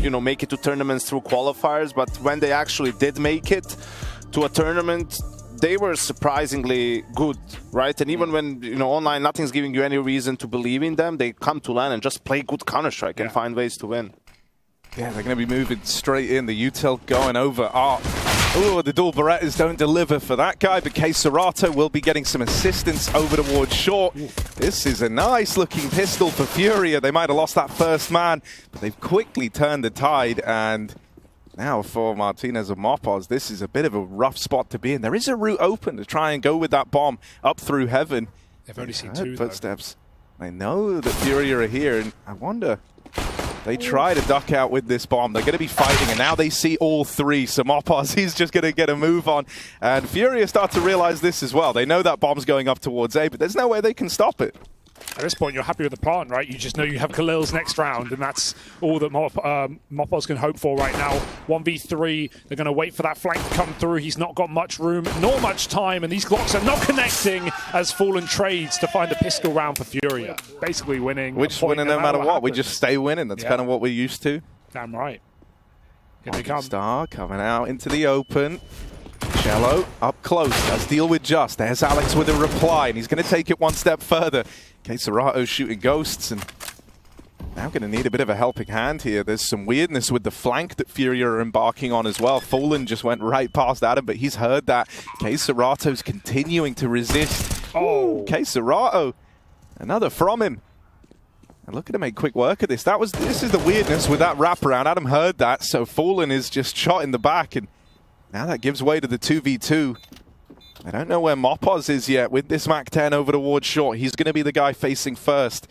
you know, make it to tournaments through qualifiers, but when they actually did make it to a tournament, they were surprisingly good, right? And even when, you know, online nothing's giving you any reason to believe in them, they come to LAN and just play good Counter-Strike and find ways to win. Yeah, they're going to be moving straight in. The util going over. Oh, the dual Berettas don't deliver for that guy, but Serato will be getting some assistance over towards short. This is a nice looking pistol for FURIA. They might have lost that first man, but they've quickly turned the tide. And now for Martinez and Mopoz, this is a bit of a rough spot to be in. There is a route open to try and go with that bomb up through heaven. They've only seen two footsteps. They know that FURIA are here, and I wonder... They try to duck out with this bomb. They're going to be fighting, and now they see all three. So Mopoz, he's just going to get a move on. And FURIA start to realize this as well. They know that bomb's going up towards A, but there's no way they can stop it. At this point, you're happy with the plan, right? You just know you have Khalil's next round, and that's all that Mopoz can hope for right now. 1v3, they're going to wait for that flank to come through. He's not got much room, nor much time, and these Glocks are not connecting as Fallen trades to find a pistol round for FURIA. Basically winning. Which winning no matter what. We just stay winning. That's kind of what we're used to. Damn right. Here they come. Star coming out into the open. Cello up close, does deal with Just. There's Alex with a reply, and he's going to take it one step further. Serato shooting ghosts, and now going to need a bit of a helping hand here. There's some weirdness with the flank that FURIA are embarking on as well. Fallen just went right past Adam, but he's heard that. Serato's continuing to resist. Oh, Serato. Another from him. And looking to make quick work of this. This is the weirdness with that wraparound. Adam heard that, so Fallen is just shot in the back, and now that gives way to the 2v2. I don't know where Mopoz is yet with this MAC-10 over towards short. He's going to be the guy facing first.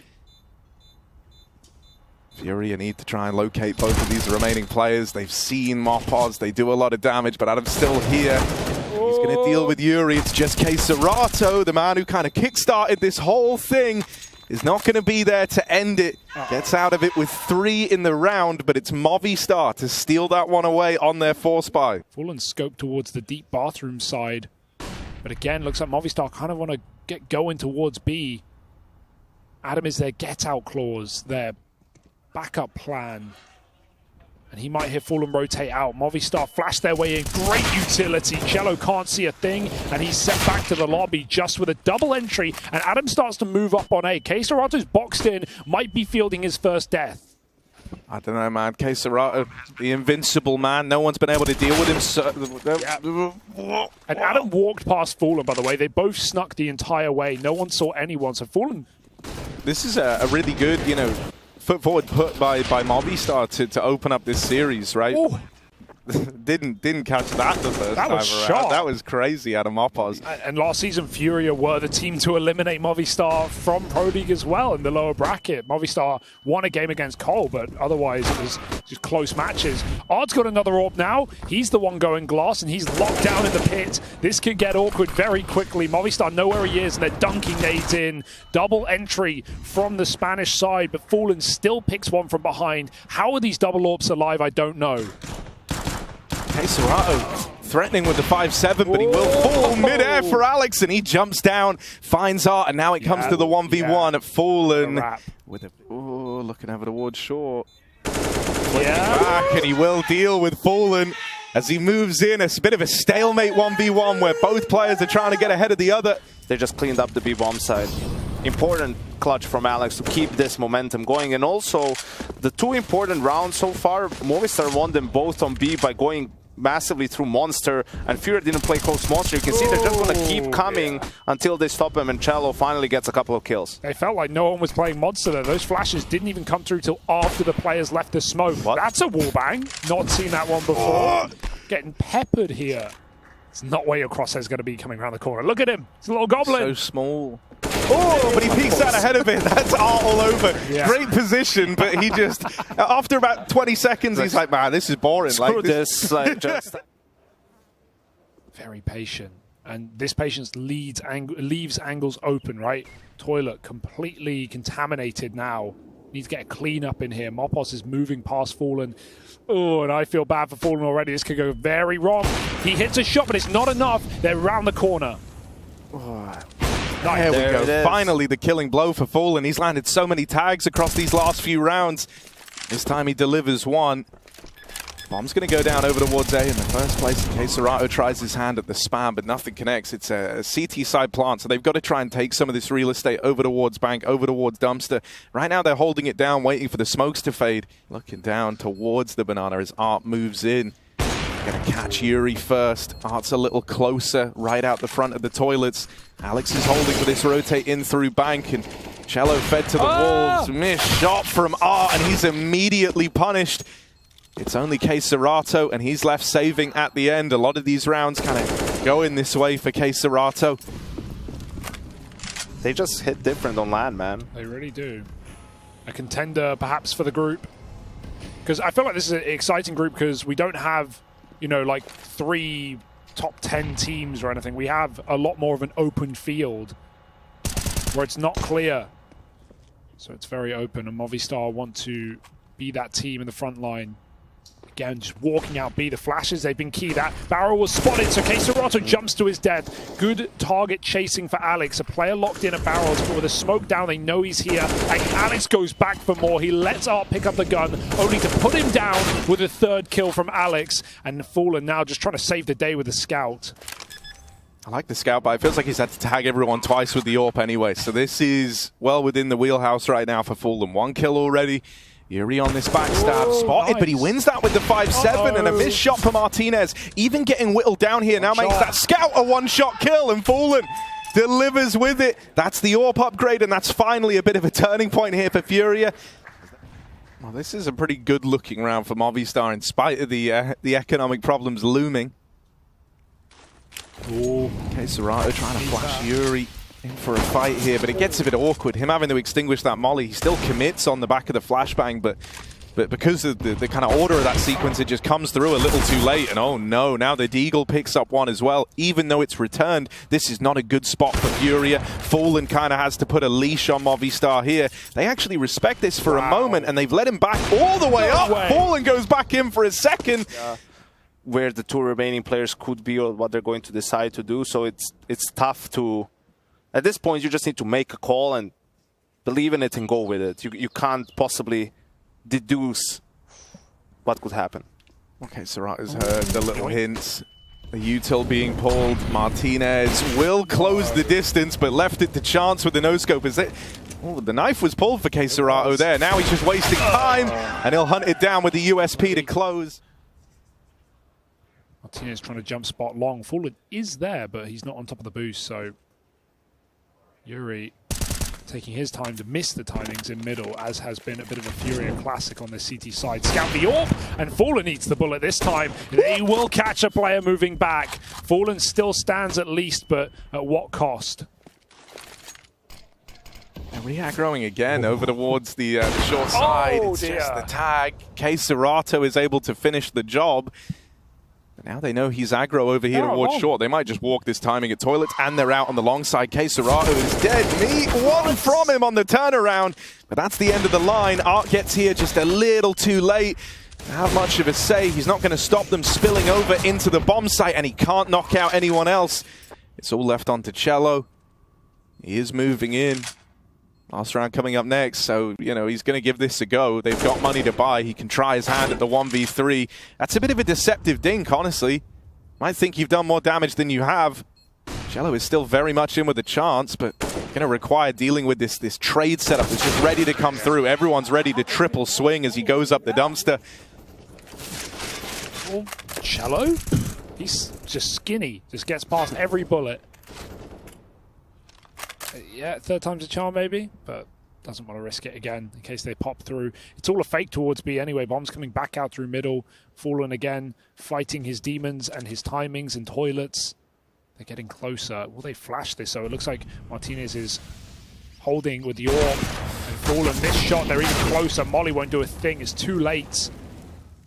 FURIA need to try and locate both of these remaining players. They've seen Mopoz. They do a lot of damage, but Adam's still here. He's going to deal with Yuri. It's just Serato, the man who kind of kick-started this whole thing, is not going to be there to end it. Gets out of it with 3 in the round, but it's Movistar to steal that one away on their force buy. Fallen scope towards the deep bathroom side. But again, looks like Movistar kind of want to get going towards B. Adam is their get-out clause, their backup plan. And he might hear Fallen rotate out. Movistar flash their way in. Great utility. Cello can't see a thing, and he's sent back to the lobby just with a double entry. And Adam starts to move up on A. Serato's boxed in, might be fielding his first death. I don't know, man. Serato, the invincible man. No one's been able to deal with him. And Adam walked past Fallen, by the way. They both snuck the entire way. No one saw anyone. So Fallen... This is a really good, you know, foot forward put by Movistar to open up this series, right? Ooh. didn't catch that the first time around. That was crazy out of Mopoz. And last season, FURIA were the team to eliminate Movistar from Pro League as well in the lower bracket. Movistar won a game against Cole, but otherwise it was just close matches. Ard's got another AWP now. He's the one going glass, and he's locked down in the pit. This could get awkward very quickly. Movistar know where he is, and they're dunking nades in. Double entry from the Spanish side, but Fallen still picks one from behind. How are these double AWPs alive? I don't know. Serato threatening with the 5-7, but he will fall mid-air for Alex, and he jumps down, finds Art, and now it comes to the 1v1 at Fallen. With looking over towards short. Back, and he will deal with Fallen as he moves in. It's a bit of a stalemate 1v1 where both players are trying to get ahead of the other. They just cleaned up the B-bomb side. Important clutch from Alex to keep this momentum going. And also, the 2 important rounds so far, Movistar won them both on B by going massively through Monster, and FURIA didn't play close Monster. You can see they're just going to keep coming until they stop him, and Cello finally gets a couple of kills. They felt like no one was playing Monster there. Those flashes didn't even come through till after the players left the smoke. That's a wallbang. Not seen that one before. Getting peppered here. It's not where your crosshair's going to be coming around the corner. Look at him. It's a little goblin. So small. Oh, but he peeks out ahead of it. That's Art all over. Yeah. Great position, but he just, after about 20 seconds, he's like, man, this is boring. Screw this. Just... Very patient. And this patience leaves angles open, right? Toilet completely contaminated now. Needs to get a clean up in here. Mopoz is moving past Fallen. Oh, and I feel bad for Fallen already. This could go very wrong. He hits a shot, but it's not enough. They're around the corner. There we go. Finally, the killing blow for Fallen. He's landed so many tags across these last few rounds. This time he delivers one. Bomb's going to go down over towards A in the first place in case Serato tries his hand at the spam, but nothing connects. It's a CT side plant, so they've got to try and take some of this real estate over towards Bank, over towards Dumpster. Right now they're holding it down, waiting for the smokes to fade. Looking down towards the banana as Art moves in. Going to catch Yuri first. Art's a little closer, right out the front of the toilets. Alex is holding for this rotate in through Bank, and Cello fed to the wolves. Missed shot from Art, and he's immediately punished. It's only Serato, and he's left saving at the end. A lot of these rounds kind of go in this way for Serato. They just hit different on land, man. They really do. A contender, perhaps, for the group. Because I feel like this is an exciting group because we don't have, you know, like 3 top 10 teams or anything. We have a lot more of an open field where it's not clear. So it's very open, and Movistar want to be that team in the front line. Again, just walking out B. The flashes, they've been key. That barrel was spotted, so Serato jumps to his death. Good target chasing for Alex. A player locked in at barrels, but with a smoke down, they know he's here. And Alex goes back for more. He lets Art pick up the gun, only to put him down with a 3rd kill from Alex. And Fallen now just trying to save the day with the scout. I like the scout, but it feels like he's had to tag everyone twice with the AWP anyway. So this is well within the wheelhouse right now for Fallen. 1 kill already. Yuri on this backstab, spotted, nice. But he wins that with the 5-7 and a missed shot for Martinez. Even getting whittled down here now makes that scout a 1-shot kill, and Fallen delivers with it. That's the AWP upgrade, and that's finally a bit of a turning point here for Furia. Well, this is a pretty good-looking round for Movistar in spite of the economic problems looming. Serato trying to flash Yuri in for a fight here, but it gets a bit awkward. Him having to extinguish that molly, he still commits on the back of the flashbang, but because of the kind of order of that sequence, it just comes through a little too late. And oh no, now the Deagle picks up one as well. Even though it's returned, this is not a good spot for Furia. Fallen kind of has to put a leash on Movistar here. They actually respect this for a moment, and they've let him back all the way up. Fallen goes back in for a second. Where the 2 remaining players could be, or what they're going to decide to do. So it's tough to... At this point, you just need to make a call and believe in it and go with it. You can't possibly deduce what could happen. Okay, Serato's heard the little hints. The util being pulled. Martinez will close the distance, but left it to chance with the no-scope. Oh, the knife was pulled for Serato there. Now he's just wasting time, and he'll hunt it down with the USP to close. Martinez trying to jump spot long. Fallen is there, but he's not on top of the boost, so... Yuri taking his time to miss the timings in middle, as has been a bit of a Furia classic on the CT side. Scout the AWP, and Fallen eats the bullet this time. They will catch a player moving back. Fallen still stands at least, but at what cost? Re-aggroing again over towards the short side. It's just the tag. Serato is able to finish the job. But now they know he's aggro over here towards short. They might just walk this timing at toilets, and they're out on the long side. Serato is dead. Meat one from him on the turnaround. But that's the end of the line. Art gets here just a little too late. Not much of a say. He's not going to stop them spilling over into the bomb site, and he can't knock out anyone else. It's all left onto Cello. He is moving in. Last round coming up next, so, you know, he's going to give this a go. They've got money to buy. He can try his hand at the 1v3. That's a bit of a deceptive dink, honestly. Might think you've done more damage than you have. Cello is still very much in with a chance, but going to require dealing with this trade setup that's just ready to come through. Everyone's ready to triple swing as he goes up the dumpster. Well, Cello? He's just skinny. Just gets past every bullet. Yeah, 3rd time's a charm maybe, but doesn't want to risk it again in case they pop through. It's all a fake towards B anyway. Bomb's coming back out through middle. Fallen again, fighting his demons and his timings and toilets. They're getting closer. Will they flash this? So it looks like Martinez is holding with the AWP. And Fallen, this shot, they're even closer. Molly won't do a thing. It's too late.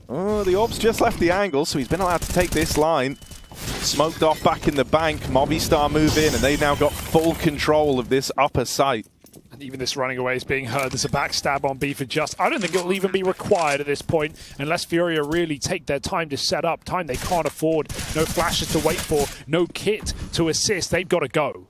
Oh, the AWP's just left the angle, so he's been allowed to take this line. Smoked off back in the bank. Movistar move in, and they've now got full control of this upper site. And even this running away is being heard. There's a backstab on B for Just. I don't think it'll even be required at this point unless Furia really take their time to set up. Time they can't afford. No flashes to wait for. No kit to assist. They've got to go.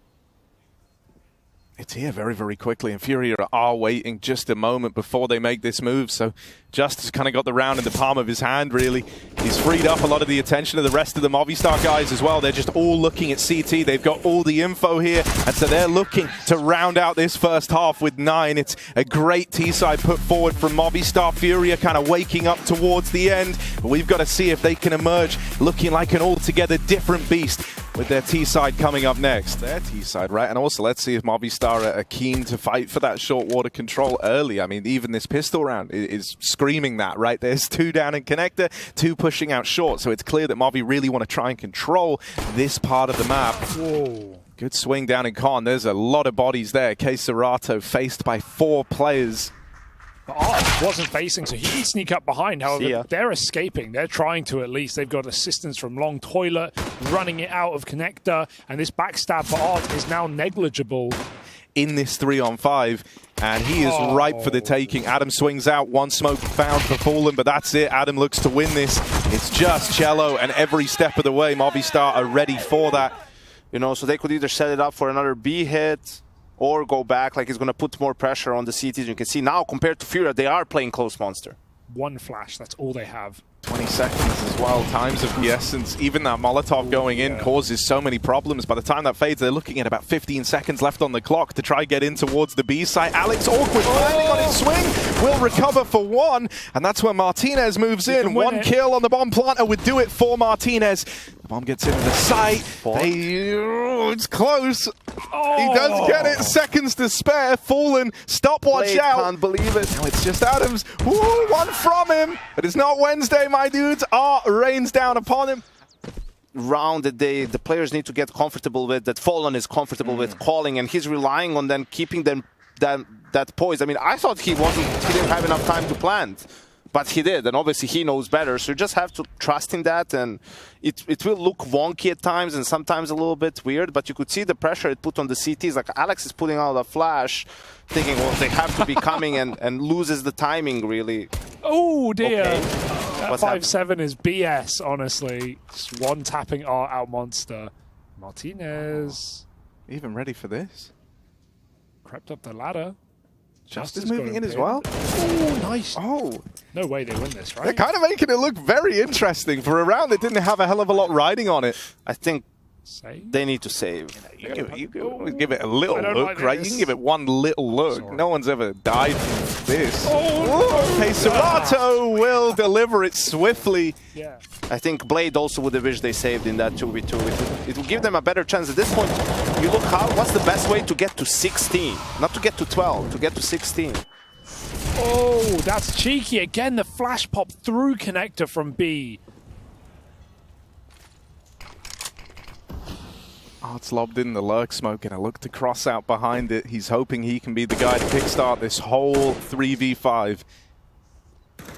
It's here very, very quickly, and FURIA are waiting just a moment before they make this move, so Just has kind of got the round in the palm of his hand, really. He's freed up a lot of the attention of the rest of the Movistar guys as well. They're just all looking at CT. They've got all the info here, and so they're looking to round out this first half with 9. It's a great T-side put forward from Movistar. FURIA kind of waking up towards the end, but we've got to see if they can emerge looking like an altogether different beast with their T-side coming up next. Their T-side, right? And also, let's see if Movistar are keen to fight for that short water control early. I mean, even this pistol round is screaming that, right? There's 2 down in connector, 2 pushing out short, so it's clear that Movi really want to try and control this part of the map. Whoa. Good swing down in con. There's a lot of bodies there. Serato faced by 4 players. Art wasn't facing, so he can sneak up behind. However, they're escaping. They're trying to at least. They've got assistance from Long Toilet, running it out of connector, and this backstab for Art is now negligible. In this 3-on-5, and he is ripe for the taking. Adam swings out, 1 smoke found for Fallen, but that's it. Adam looks to win this. It's just Cello, and every step of the way, Movistar are ready for that. You know, so they could either set it up for another B hit, or go back, like it's going to put more pressure on the CTs. You can see now, compared to FURIA, they are playing close monster. 1 flash, that's all they have. 20 seconds as well, times of the essence. Even that Molotov going in causes so many problems. By the time that fades, they're looking at about 15 seconds left on the clock to try get in towards the B site. Alex awkward landing on his swing, will recover for 1, and that's where Martinez moves in. 1 kill on the bomb planter would do it for Martinez. The bomb gets into the site. It's close. He does get it. Seconds to spare. Fallen. Stopwatch out. Can't believe it. Now it's just Adams. Ooh, 1 from him. But it's not Wednesday, my dudes. Art rains down upon him. Round that the players need to get comfortable with, that Fallen is comfortable with calling, and he's relying on them keeping them that poise. I mean, I thought he didn't have enough time to plant. But he did, and obviously he knows better, so you just have to trust in that, and it will look wonky at times and sometimes a little bit weird, but you could see the pressure it put on the CTs. Like Alex is putting out a flash, thinking, well, they have to be coming, and loses the timing, really. Oh, dear. Okay. That 5-7 is BS, honestly. Just 1 tapping Art out monster. Martinez. Even ready for this? Crept up the ladder. Just is moving in as well. Oh, nice. Oh. No way they win this, right? They're kind of making it look very interesting for a round that didn't have a hell of a lot riding on it. I think they need to save. You give it a little look, right? You can give it 1 little look. Sorry. No one's ever died from this. Okay, Serato will deliver it swiftly. Yeah. I think Blade also would have wished they saved in that 2v2. It will give them a better chance. At this point, you look what's the best way to get to 16? Not to get to 12, to get to 16. Oh, that's cheeky. Again, the flash pop through connector from B. Art's lobbed in the lurk smoke, and a look to cross out behind it. He's hoping he can be the guy to kickstart this whole 3v5.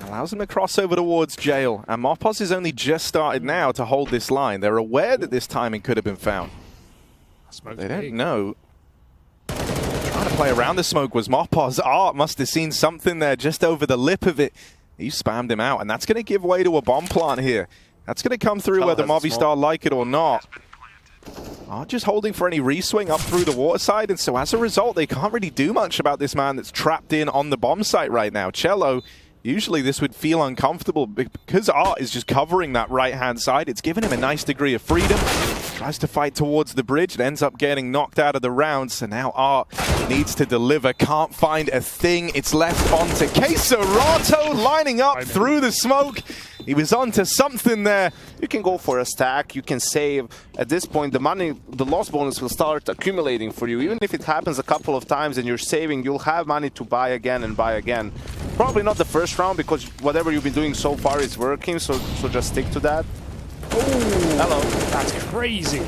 Allows him to cross over towards jail, and Mopos has only just started now to hold this line. They're aware that this timing could have been found. They don't know. Trying to play around the smoke was Mopos. Art must have seen something there just over the lip of it. He spammed him out, and that's going to give way to a bomb plant here. That's going to come through whether Movistar like it or not. Art just holding for any reswing up through the water side, and so as a result, they can't really do much about this man that's trapped in on the bomb site right now. Cello, usually this would feel uncomfortable, because Art is just covering that right-hand side. It's given him a nice degree of freedom. Tries to fight towards the bridge, and ends up getting knocked out of the round, so now Art needs to deliver. Can't find a thing. It's left onto Serato, lining up through the smoke. He was onto something there. You can go for a stack, you can save. At this point, the money, the loss bonus will start accumulating for you. Even if it happens a couple of times and you're saving, you'll have money to buy again and buy again. Probably not the first round, because whatever you've been doing so far is working, so just stick to that. Oh, hello. That's crazy.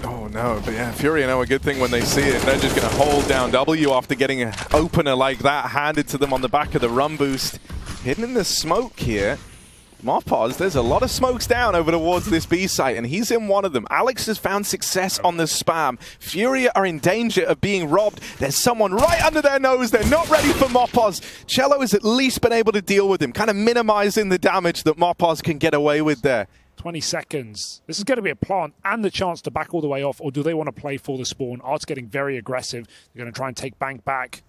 Oh no, but yeah, FURIA know a good thing when they see it. They're just going to hold down W after getting an opener like that handed to them on the back of the run boost. Hidden in the smoke here. Mopos, there's a lot of smokes down over towards this B site, and he's in one of them. Alex has found success on the spam. FURIA are in danger of being robbed. There's someone right under their nose. They're not ready for Mopos. Cello has at least been able to deal with him, kind of minimizing the damage that Mopos can get away with there. 20 seconds. This is going to be a plant and the chance to back all the way off, or do they want to play for the spawn? Art's getting very aggressive. They're going to try and take bank back.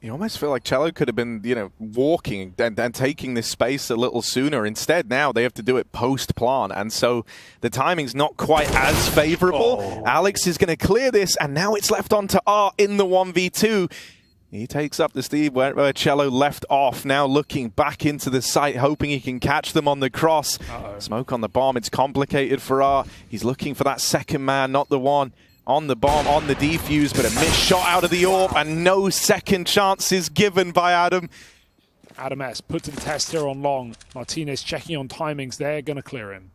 You almost feel like Cello could have been, walking and taking this space a little sooner. Instead, now they have to do it post-plant, and so the timing's not quite as favorable. Alex is going to clear this, and now it's left on to Art in the 1v2. He takes up the Steve where Cello left off, now looking back into the site, hoping he can catch them on the cross. Smoke on the bomb, it's complicated for Art. He's looking for that second man, not the one. On the bomb, on the defuse, but a missed shot out of the AWP, and no second chances given by Adam. Adam S. put to the test here on long. Martinez checking on timings. They're going to clear him.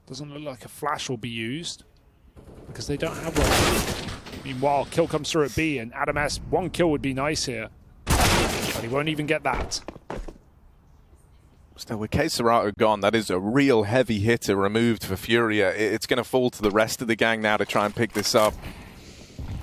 Doesn't look like a flash will be used because they don't have one. Meanwhile, kill comes through at B, and Adam S. 1 kill would be nice here. But he won't even get that. Still, with Serato gone, that is a real heavy hitter removed for Furia. It's going to fall to the rest of the gang now to try and pick this up.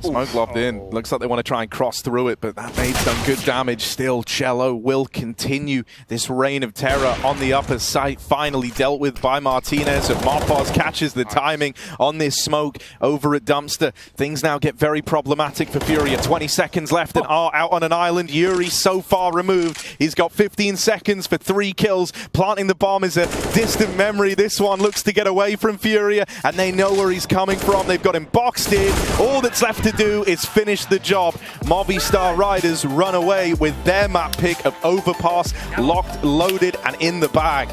Smoke lobbed in. Looks like they want to try and cross through it, but that made some good damage. Still, Cello will continue this reign of terror on the upper site. Finally dealt with by Martinez, and Marpos catches the timing on this smoke over at Dumpster. Things now get very problematic for Furia. 20 seconds left, and Art out on an island. Yuri so far removed. He's got 15 seconds for 3 kills. Planting the bomb is a distant memory. This one looks to get away from Furia, and they know where he's coming from. They've got him boxed in. All that's left to do is finish the job. Movistar Riders run away with their map pick of Overpass, locked, loaded, and in the bag.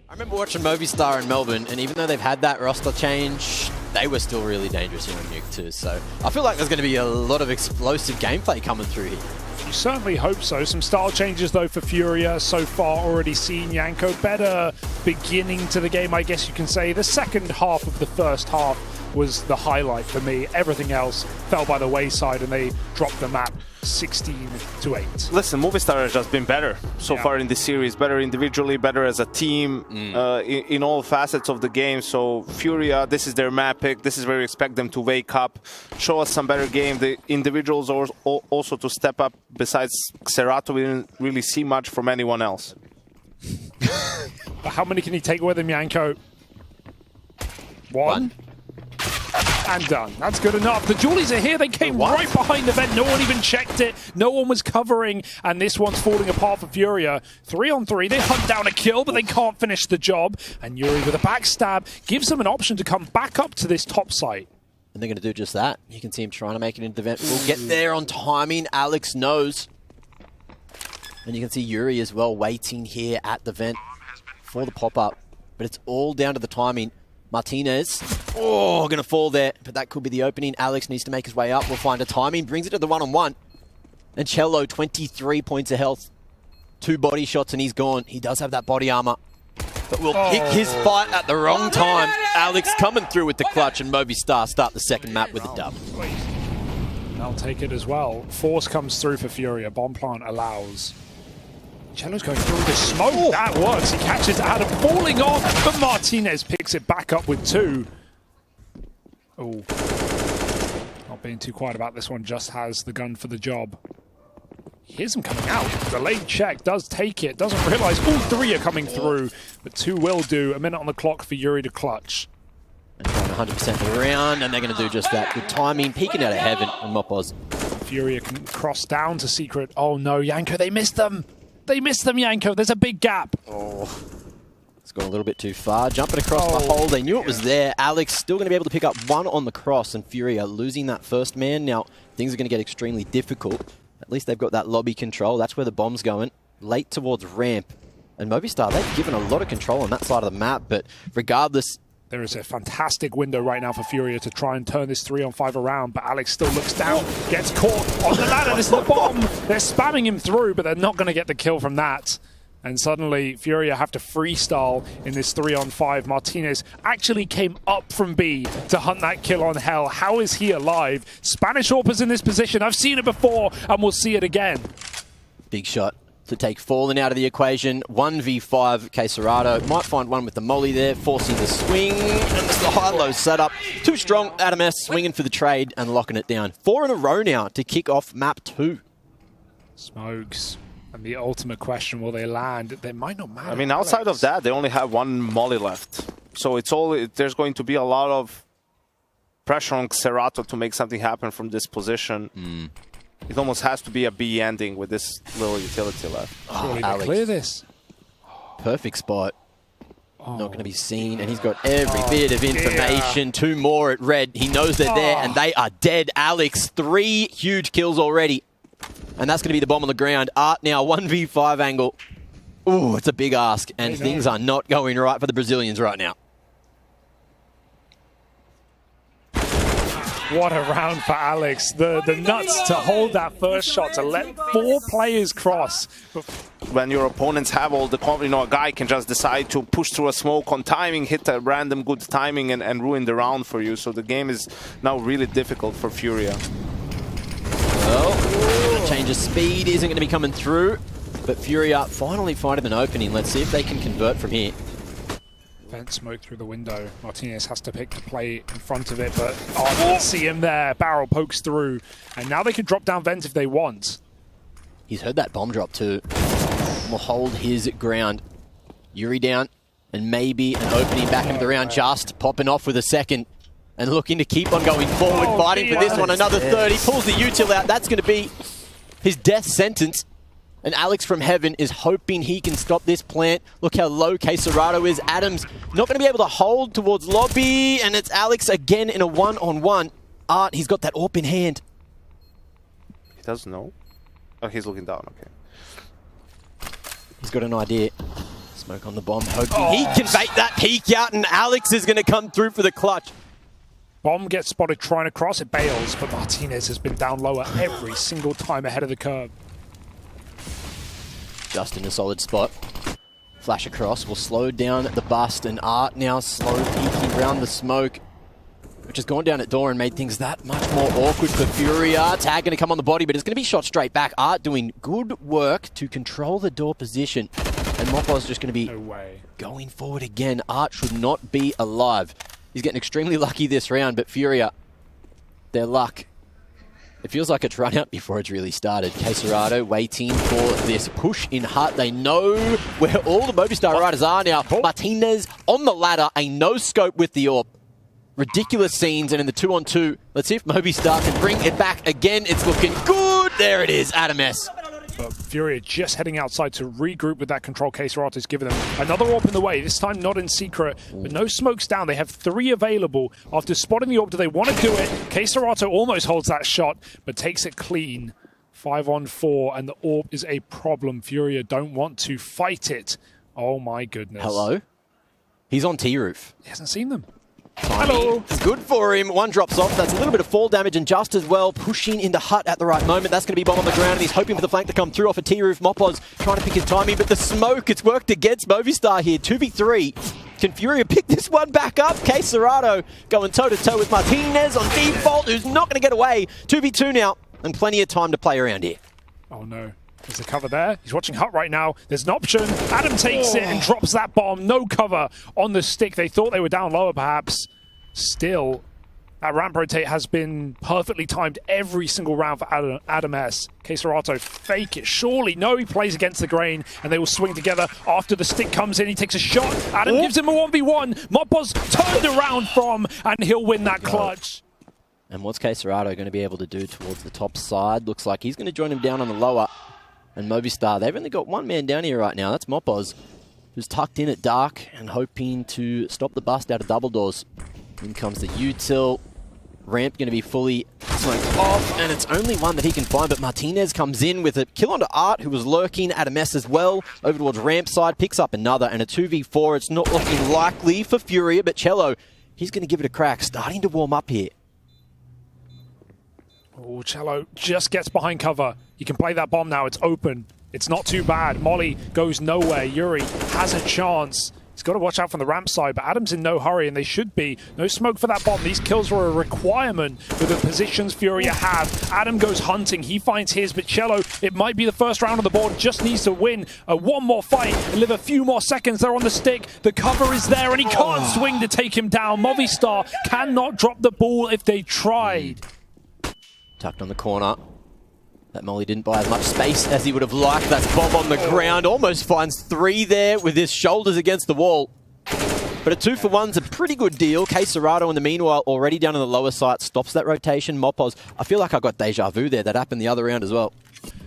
I remember watching Movistar in Melbourne, and even though they've had that roster change, they were still really dangerous here in Nuke too. So I feel like there's going to be a lot of explosive gameplay coming through here. You certainly hope so. Some style changes, though, for Furia so far already seen. Yanko, better beginning to the game, I guess you can say. The second half of the first half was the highlight for me. Everything else fell by the wayside, and they dropped the map 16-8. Listen, Movistar has just been better so far in this series. Better individually, better as a team, in all facets of the game. So Furia, this is their map pick. This is where we expect them to wake up, show us some better game. The individuals also to step up. Besides Serato, we didn't really see much from anyone else. But how many can he take with him, Yanko? One. And done. That's good enough. The Julies are here. They came right behind the vent. No one even checked it. No one was covering. And this one's falling apart for Furia. 3-on-3. They hunt down a kill, but they can't finish the job. And Yuri with a backstab gives them an option to come back up to this top site. And they're going to do just that. You can see him trying to make it into the vent. We'll get there on timing. Alex knows. And you can see Yuri as well waiting here at the vent for the pop-up. But it's all down to the timing. Martinez, going to fall there, but that could be the opening. Alex needs to make his way up. We'll find a timing, brings it to the one-on-one. And Cello, 23 points of health. 2 body shots and he's gone. He does have that body armor, but will pick his fight at the wrong time. Alex coming through with the clutch, and Movistar start the second map with the dub. They'll take it as well. Force comes through for Furia. Bomb plant allows. Cello's going through the smoke. That works. He catches Adam falling off, but Martinez picks it back up with 2. Oh. Not being too quiet about this one. Just has the gun for the job. Here's him coming out. Delayed check. Does take it. Doesn't realize all 3 are coming through, but 2 will do. A minute on the clock for Yuri to clutch. And going 100% around, and they're going to do just that. Good timing. Peeking out of heaven on Mopos. Furia can cross down to Secret. Oh no, Yanko, they missed them. They missed them, Yanko. There's a big gap. It's gone a little bit too far. Jumping across the hole. They knew it was there. Alex still going to be able to pick up 1 on the cross, and Furia losing that first man. Now, things are going to get extremely difficult. At least they've got that lobby control. That's where the bomb's going. Late towards ramp. And Movistar, they've given a lot of control on that side of the map, but regardless... There is a fantastic window right now for Furia to try and turn this 3-on-5 around, but Alex still looks down, gets caught on the ladder. This is the bomb. They're spamming him through, but they're not going to get the kill from that. And suddenly, Furia have to freestyle in this 3-on-5. Martinez actually came up from B to hunt that kill on Hell. How is he alive? Spanish AWPers in this position. I've seen it before, and we'll see it again. Big shot to take Fallen out of the equation. 1v5, Serato might find one with the molly there, forcing the swing, and it's the high-low setup. Too strong, Adam S swinging for the trade and locking it down. 4 in a row now to kick off map 2. Smokes And the ultimate question, will they land? They might not matter. I mean, outside of that, they only have one molly left. So there's going to be a lot of pressure on Xerato to make something happen from this position. It almost has to be a B ending with this little utility left. Surely they Alex. clear this. Perfect spot. Not going to be seen, and he's got every bit of information. 2 more at red. He knows they're there, and they are dead. Alex, 3 huge kills already. And that's going to be the bomb on the ground. Art now, 1v5 angle. Ooh, it's a big ask, and things are not going right for the Brazilians right now. What a round for Alex. The nuts to hold that first shot, to let 4 players cross. When your opponents have all the confidence, a guy can just decide to push through a smoke on timing, hit a random good timing, and ruin the round for you. So the game is now really difficult for FURIA. Well, a change of speed isn't going to be coming through, but FURIA finally finding an opening. Let's see if they can convert from here. Vent smoke through the window. Martinez has to pick the play in front of it, but let's see him there. Barrel pokes through, and now they can drop down Vent if they want. He's heard that bomb drop too. Will hold his ground. Yuri down, and maybe an opening back into the round. Just popping off with a second, and looking to keep on going forward, fighting for this one. Another 30, pulls the util out. That's going to be his death sentence. And Alex from Heaven is hoping he can stop this plant. Look how low Cesarado is. Adam's not going to be able to hold towards lobby, and it's Alex again in a one-on-one. Art, he's got that AWP in hand. He doesn't know. Oh, he's looking down, okay. He's got an idea. Smoke on the bomb, hoping he can bait that peek out, and Alex is going to come through for the clutch. Bomb gets spotted trying to cross, it bails, but Martinez has been down lower every single time ahead of the curve. Just in a solid spot. Flash across will slow down the bust, and Art now slow peeking around the smoke, which has gone down at door and made things that much more awkward for FURIA. Tag going to come on the body, but it's going to be shot straight back. Art doing good work to control the door position, and Mopo's just going to be going forward again. Art should not be alive. He's getting extremely lucky this round, but FURIA, their luck, it feels like it's run out before it's really started. Cesarado waiting for this push in Hut. They know where all the Movistar Riders are now. Martinez on the ladder, a no-scope with the AWP. Ridiculous scenes, and in the 2-on-2, let's see if Movistar can bring it back again. It's looking good. There it is, Adam S. FURIA just heading outside to regroup with that control. Cesarato's given them another AWP in the way, this time not in secret, but no smokes down. They have 3 available. After spotting the AWP, do they want to do it? Cesarato almost holds that shot, but takes it clean. 5-on-4, and the AWP is a problem. FURIA don't want to fight it. Oh my goodness. Hello? He's on T-roof. He hasn't seen them. Hello. Good for him. One drops off. That's a little bit of fall damage, and just as well pushing into Hut at the right moment. That's going to be bomb on the ground, and he's hoping for the flank to come through off a T-roof. Mopoz trying to pick his timing, but the smoke, it's worked against Movistar here. 2v3. Can FURIA pick this one back up? Cesarado going toe-to-toe with Martinez on default, who's not going to get away. 2v2 now, and plenty of time to play around here. Oh no. There's a cover there. He's watching Hut right now. There's an option. Adam takes it and drops that bomb. No cover on the stick. They thought they were down lower, perhaps. Still, that ramp rotate has been perfectly timed every single round for Adam S. Cesarato, fake it. Surely, no, he plays against the grain, and they will swing together after the stick comes in. He takes a shot. Adam gives him a 1v1. Mopoz turned around from, and he'll win that clutch. And what's Cesarado going to be able to do towards the top side? Looks like he's going to join him down on the lower. And Movistar, they've only got one man down here right now. That's Mopoz, who's tucked in at dark and hoping to stop the bust out of double doors. In comes the util. Ramp going to be fully smoked off, and it's only one that he can find, but Martinez comes in with a kill onto Art, who was lurking at a mess as well, over towards ramp side, picks up another, and a 2v4. It's not looking likely for FURIA, but Cello, he's going to give it a crack, starting to warm up here. Oh, Cello just gets behind cover. He can play that bomb now. It's open. It's not too bad. Molly goes nowhere. Yuri has a chance. He's got to watch out from the ramp side, but Adam's in no hurry, and they should be. No smoke for that bomb. These kills were a requirement for the positions FURIA have. Adam goes hunting. He finds his, but Cello, it might be the first round on the board, just needs to win one more fight and live a few more seconds. They're on the stick. The cover is there, and he can't swing to take him down. Movistar cannot drop the ball if they tried. Tucked on the corner. That Molly didn't buy as much space as he would have liked. That's bomb on the ground. Almost finds 3 there with his shoulders against the wall. But a 2-for-1's a pretty good deal. Serato, in the meanwhile, already down on the lower side, stops that rotation. Mopos, I feel like I got deja vu there. That happened the other round as well.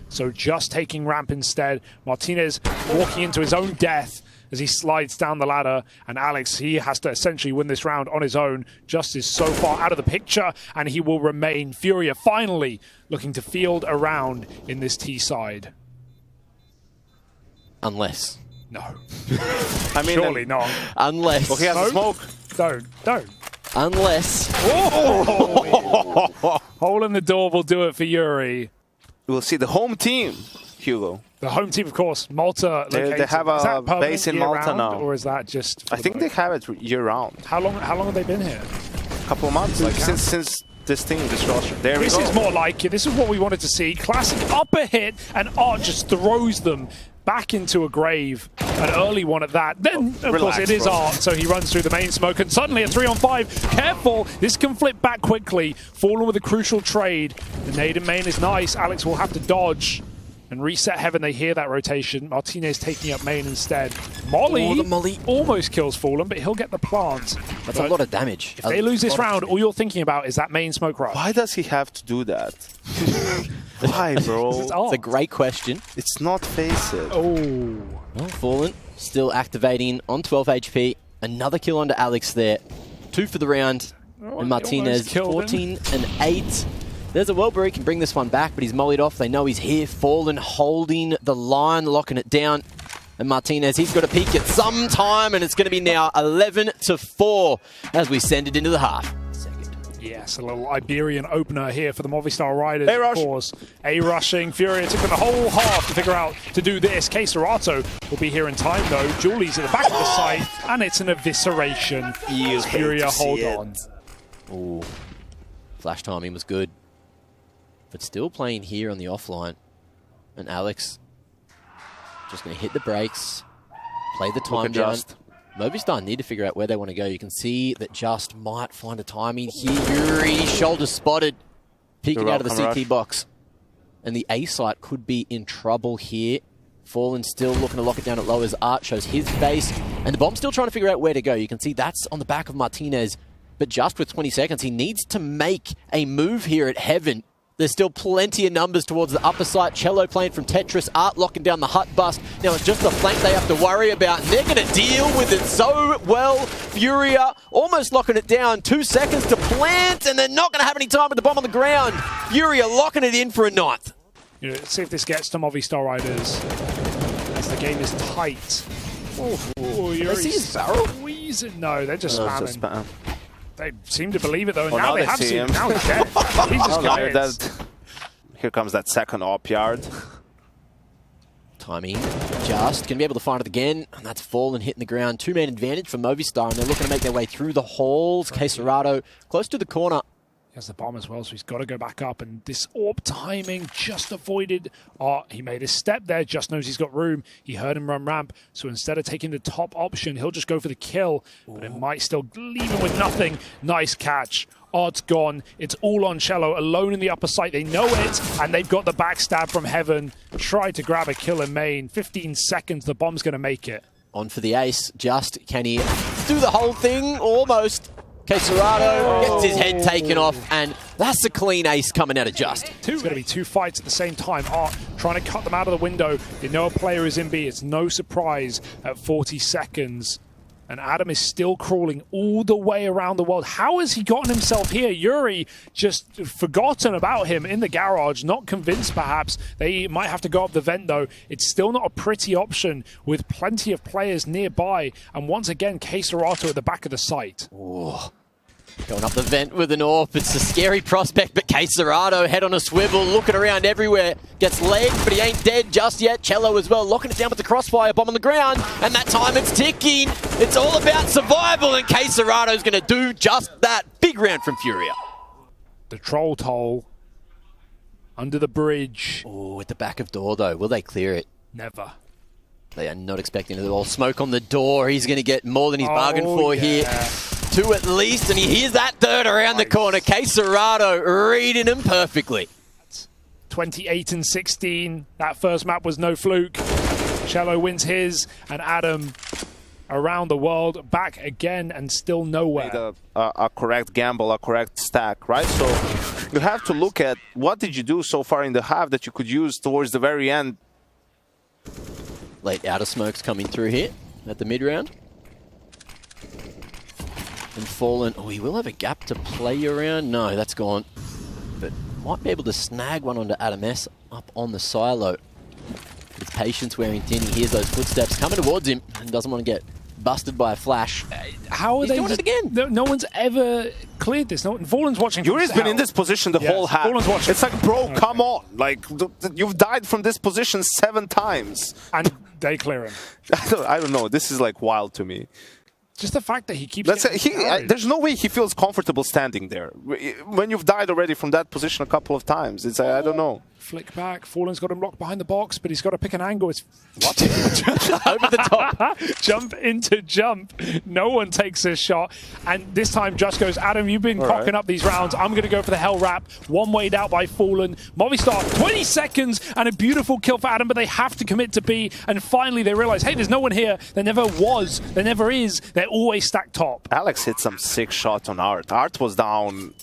So just taking ramp instead. Martinez walking into his own death as he slides down the ladder. And Alex, he has to essentially win this round on his own. Just is so far out of the picture, and he will remain. Furia finally looking to field around in this T side. Unless. No. I mean, surely not. Unless. Well, he has a smoke. Don't. Unless. Oh! Hole in the door will do it for Yuri. We'll see the home team, Hugo. The home team, of course, Malta. They have a base in Malta now. Or is that just... I think they have it year-round. How long have they been here? A couple of months, like since this roster. There we go. This is more like it. This is what we wanted to see. Classic upper hit, and Art just throws them back into a grave. An early one at that. Then, of course, it is bro. Art, so he runs through the main smoke, and suddenly a 3-on-5. Careful, this can flip back quickly. Fallen with a crucial trade. The nade in main is nice. Alex will have to dodge and reset heaven. They hear that rotation. Martinez taking up main instead. Molly, the Molly almost kills Fallen, but he'll get the plant. That's a lot of damage. If they lose this round, all you're thinking about is that main smoke rush. Why does he have to do that? Why, bro? It's a great question. It's not face it. Oh. Well, Fallen still activating on 12 HP. Another kill onto Alex there. 2 for the round. And Martinez 14 and 8. There's a world where he can bring this one back, but he's mollied off. They know he's here. Fallen holding the line, locking it down. And Martinez, he's got to peek at some time, and it's going to be now 11-4 as we send it into the half. Yes, a little Iberian opener here for the Movistar Riders, of course. A-rushing. Furia took them the whole half to figure out to do this. Serato will be here in time, though. Julie's at the back of the site, and it's an evisceration. Furia hold on. Ooh. Flash timing was good. But still playing here on the offline. And Alex just going to hit the brakes, play the time down. Movistar need to figure out where they want to go. You can see that Just might find a timing here. Yuri, shoulder spotted, peeking out of the CT box. And the A site could be in trouble here. Fallen still looking to lock it down at low as Art shows his base. And the bomb's still trying to figure out where to go. You can see that's on the back of Martinez. But just with 20 seconds, he needs to make a move here at Heaven. There's still plenty of numbers towards the upper side. Cello playing from Tetris. Art locking down the hut bust. Now it's just the flank they have to worry about. And they're going to deal with it so well. Furia almost locking it down. 2 seconds to plant. And they're not going to have any time with the bomb on the ground. Furia locking it in for a 9th. You know, see if this gets to Movistar Riders as the game is tight. Oh, Did I see his barrel? Squeezing. No, they're just spamming. Just spam. They seem to believe it, though. And Oh, now now they they have see to. him. Now he's dead. He's just got it. Here comes that second op yard. Timing just going to be able to find it again. And that's Fallen hitting the ground. 2-man advantage for Movistar. And they're looking to make their way through the halls. Serato close to the corner. He has the bomb as well, so he's got to go back up. And this AWP timing just avoided. Oh, he made a step there. Just knows he's got room. He heard him run ramp. So instead of taking the top option, he'll just go for the kill. But it might still leave him with nothing. Nice catch. Odd's gone. It's all on Cello, alone in the upper site. They know it, and they've got the backstab from Heaven. Tried to grab a kill in main. 15 seconds, the bomb's going to make it. On for the ace. Just, can he do the whole thing? Almost. Serato gets his head taken off, and that's a clean ace coming out of Just. It's going to be 2 fights at the same time. Art trying to cut them out of the window. They know a player is in B. It's no surprise at 40 seconds. And Adam is still crawling all the way around the world. How has he gotten himself here? Yuri just forgotten about him in the garage. Not convinced, perhaps. They might have to go up the vent, though. It's still not a pretty option with plenty of players nearby. And once again, Serato at the back of the site. Ooh. Going up the vent with an AWP. It's a scary prospect, but Serato head on a swivel, looking around everywhere. Gets legged, but he ain't dead just yet. Cello as well, locking it down with the crossfire bomb on the ground. And that time it's ticking. It's all about survival, and Serato's going to do just that. Big round from Furia. The troll toll under the bridge. Oh, at the back of door, though. Will they clear it? Never. They are not expecting it at all. Smoke on the door. He's going to get more than he's bargained for here. 2 at least, and he hears that third around the corner. Serato reading him perfectly. 28 and 16. That first map was no fluke. Cello wins his, and Adam around the world back again and still nowhere. A correct gamble, a correct stack, right? So you have to look at what did you do so far in the half that you could use towards the very end. Late outer smokes coming through here at the mid round. And Fallen, oh, he will have a gap to play around. No, that's gone. But might be able to snag one onto Adam S up on the silo. With patience wearing thin, he hears those footsteps coming towards him and doesn't want to get busted by a flash. How are He's they doing it again? No one's ever cleared this. Fallen's watching. Yuri's been in this position the whole half. Fallen's watching. It's like, bro, come on. Like, you've died from this position 7 times. And they clear him. I don't know. This is like wild to me. Just the fact that he keeps. There's no way he feels comfortable standing there when you've died already from that position a couple of times. It's I don't know. Flick back. Fallen's got him locked behind the box, but he's got to pick an angle. It's what? Over the top. Jump into jump. No one takes a shot. And this time Just goes, Adam, you've been cocking up these rounds. I'm going to go for the hell wrap. One wayed out by Fallen. Movistar, 20 seconds and a beautiful kill for Adam, but they have to commit to B. And finally they realize, hey, there's no one here. There never was. There never is. They're always stacked top. Alex hit some sick shots on Art. Art was down.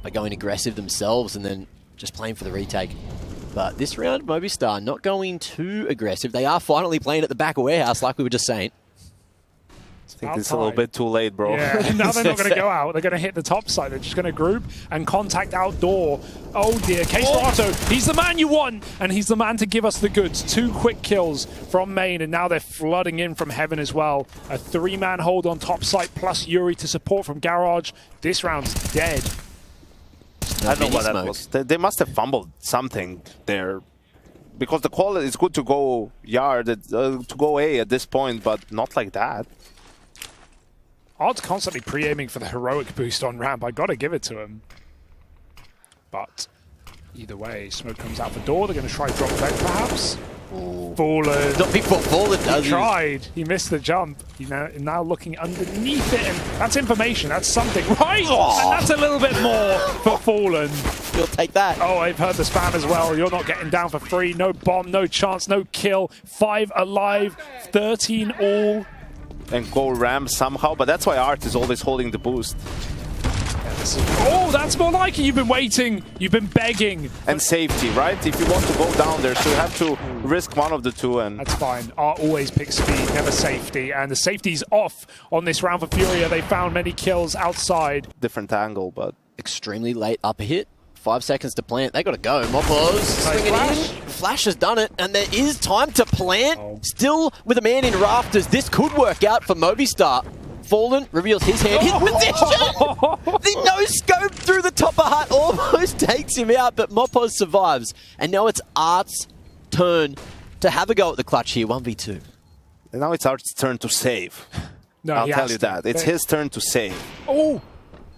By going aggressive themselves and then just playing for the retake. But this round, Movistar not going too aggressive. They are finally playing at the back of warehouse, like we were just saying. I think it's a little bit too late, bro. Yeah, now they're not going to go out. They're going to hit the top side. They're just going to group and contact outdoor. Oh dear, K-Serato, he's the man you want, and he's the man to give us the goods. 2 quick kills from main, and now they're flooding in from heaven as well. A 3-man hold on top side, plus Yuri to support from Garage. This round's dead. I don't know what that was. They must have fumbled something there. Because the call is good to go yard, to go A at this point, but not like that. Art's constantly pre-aiming for the heroic boost on ramp. I got to give it to him. But either way, smoke comes out the door. They're going to try drop back perhaps. Fallen. Not before Fallen does. He tried. He missed the jump. He's now looking underneath it, and that's information. That's something, right? And that's a little bit more for Fallen. You'll take that. Oh, I've heard the spam as well. You're not getting down for free. No bomb, no chance, no kill. 5 alive, 13 all. And go ramp somehow, but that's why Art is always holding the boost. Oh, that's more like it. You've been waiting. You've been begging. And safety, right? If you want to go down there, so you have to risk one of the two. And that's fine. Art always picks speed, never safety. And the safety's off on this round for FURIA. They found many kills outside. Different angle, but extremely late up a hit. 5 seconds to plant. They got to go. Mopos swinging in. Flash has done it, and there is time to plant. Still with a man in rafters. This could work out for Movistar. Fallen reveals his hand. His position! The no-scope through the top of hut almost takes him out, but Mopos survives. And now it's Art's turn to have a go at the clutch here, 1v2. And now it's Art's turn to save. No, I'll tell you that. It's his turn to save. Oh!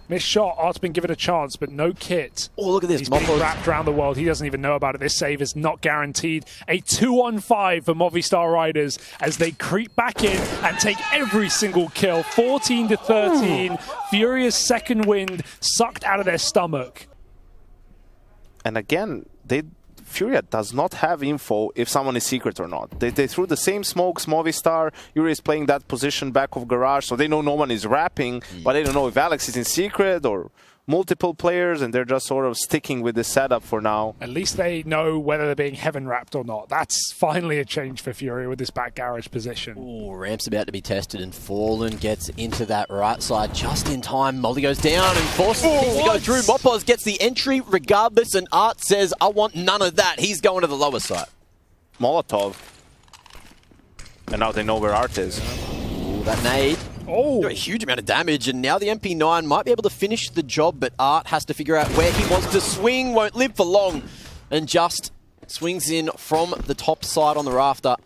Missed shot. Art's been given a chance, but no kit. Oh, look at this. He's being wrapped around the world. He doesn't even know about it. This save is not guaranteed. A 2-on-5 for Movistar Riders as they creep back in and take every single kill. 14-13. FURIA's second wind sucked out of their stomach. And again, FURIA does not have info if someone is secret or not. They threw the same smokes. Movistar, Yuri is playing that position back of garage, so they know no one is rapping, but they don't know if Alex is in secret or multiple players, and they're just sort of sticking with the setup for now. At least they know whether they're being heaven wrapped or not. That's finally a change for FURIA with this back garage position. Ooh, ramp's about to be tested, and Fallen gets into that right side just in time. Molly goes down and forces things to go through. Mopos gets the entry regardless, and Art says, I want none of that. He's going to the lower side. Molotov. And now they know where Art is. Ooh, that nade. Oh, a huge amount of damage, and now the MP9 might be able to finish the job, but Art has to figure out where he wants to swing. Won't live for long, and just swings in from the top side on the rafter.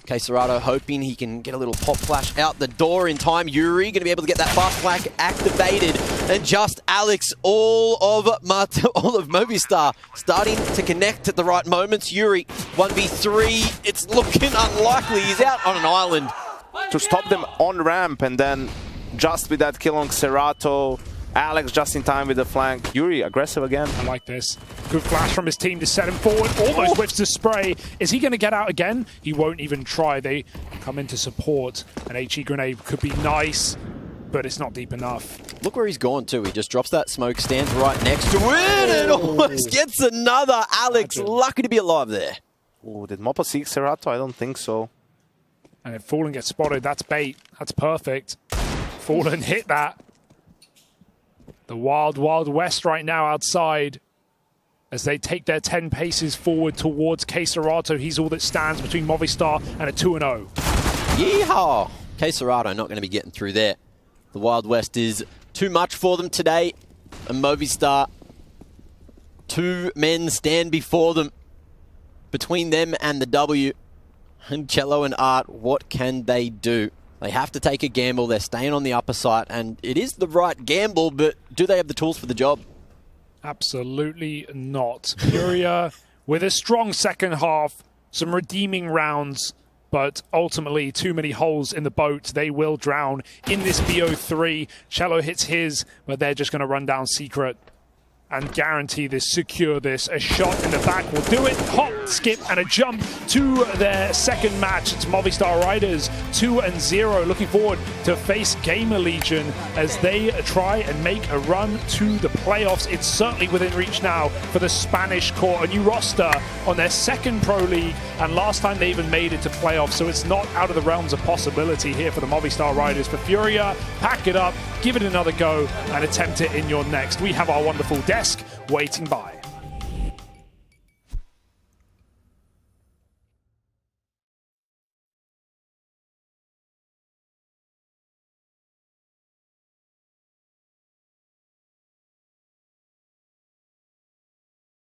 K-Serato hoping he can get a little pop flash out the door in time. Yuri going to be able to get that fast flag activated, and just Alex, all of Movistar starting to connect at the right moments. Yuri 1v3. It's looking unlikely. He's out on an island. To stop them on ramp, and then just with that kill on Serato, Alex just in time with the flank. Yuri aggressive again. I like this. Good flash from his team to set him forward. Almost whiffs the spray. Is he going to get out again? He won't even try. They come in to support. An HE grenade could be nice, but it's not deep enough. Look where he's gone to. He just drops that smoke, stands right next to it, and almost gets another. Alex, lucky to be alive there. Oh, did Moppa seek Serato? I don't think so. And if Fallen gets spotted, that's bait. That's perfect. Fallen hit that. The wild, wild west right now outside as they take their 10 paces forward towards Serato. He's all that stands between Movistar and a 2-0. Yeehaw! Serato not going to be getting through there. The Wild West is too much for them today. And Movistar, 2 men stand before them. Between them and the W. And Cello and Art, what can they do? They have to take a gamble. They're staying on the upper side. And it is the right gamble, but do they have the tools for the job? Absolutely not. FURIA with a strong second half. Some redeeming rounds. But ultimately, too many holes in the boat. They will drown in this BO3. Cello hits his, but they're just going to run down Secret and guarantee this, secure this. A shot in the back will do it. Hop, skip, and a jump to their second match. It's Movistar Riders 2-0. Looking forward to face Gamer Legion as they try and make a run to the playoffs. It's certainly within reach now for the Spanish core. A new roster on their second Pro League, and last time they even made it to playoffs, so it's not out of the realms of possibility here for the Movistar Riders. For FURIA, pack it up, give it another go, and attempt it in your next. We have our wonderful desk waiting by.